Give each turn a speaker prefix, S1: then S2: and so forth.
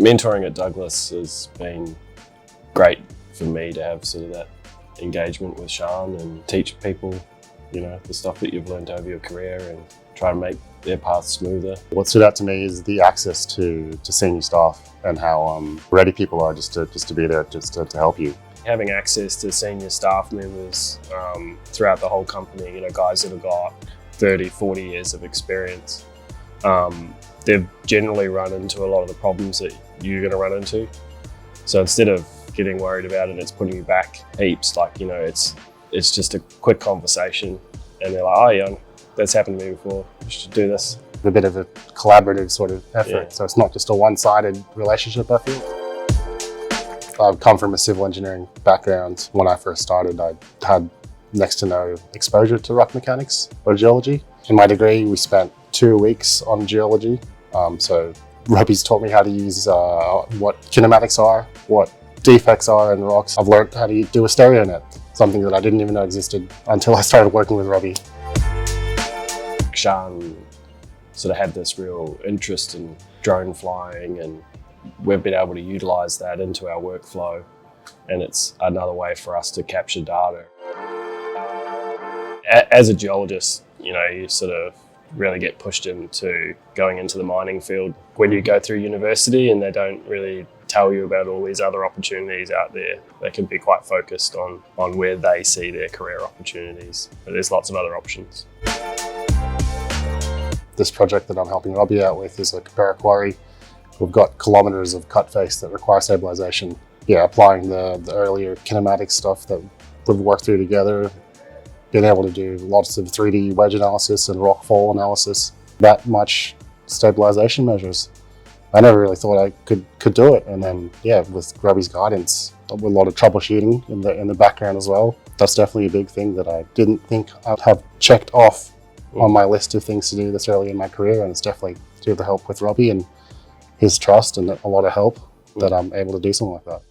S1: Mentoring at Douglas has been great for me to have sort of that engagement with Shan and teach people, the stuff that you've learned over your career and try and make their path smoother.
S2: What stood out to me is the access to senior staff and how ready people are just to be there, just to help you.
S1: Having access to senior staff members throughout the whole company, guys that have got 30, 40 years of experience, they've generally run into a lot of the problems that you're going to run into. So instead of getting worried about it, it's putting you back heaps. It's just a quick conversation and they're like, oh yeah, that's happened to me before, we should do this.
S2: A bit of a collaborative sort of effort.
S1: Yeah.
S2: So it's not just a one-sided relationship, I feel. I've come from a civil engineering background. When I first started, I had next to no exposure to rock mechanics or geology. In my degree, we spent 2 weeks on geology. So Robbie's taught me how to use what kinematics are, what defects are in rocks. I've learned how to do a stereo net, something that I didn't even know existed until I started working with Robbie.
S1: Shan sort of had this real interest in drone flying, and we've been able to utilize that into our workflow, and it's another way for us to capture data. As a geologist, you sort of really get pushed into going into the mining field when you go through university, and they don't really tell you about all these other opportunities out there. They can be quite focused on where they see their career opportunities, but there's lots of other options.
S2: This project that I'm helping Robbie out with is a Capera quarry. We've got kilometers of cut face that require stabilization. Yeah, applying the earlier kinematic stuff that we've worked through together, being able to do lots of 3D wedge analysis and rock fall analysis, that much stabilization measures. I never really thought I could do it. And then, yeah, with Robbie's guidance, with a lot of troubleshooting in the background as well. That's definitely a big thing that I didn't think I'd have checked off on my list of things to do this early in my career. And it's definitely due to the help with Robbie and his trust and a lot of help that I'm able to do something like that.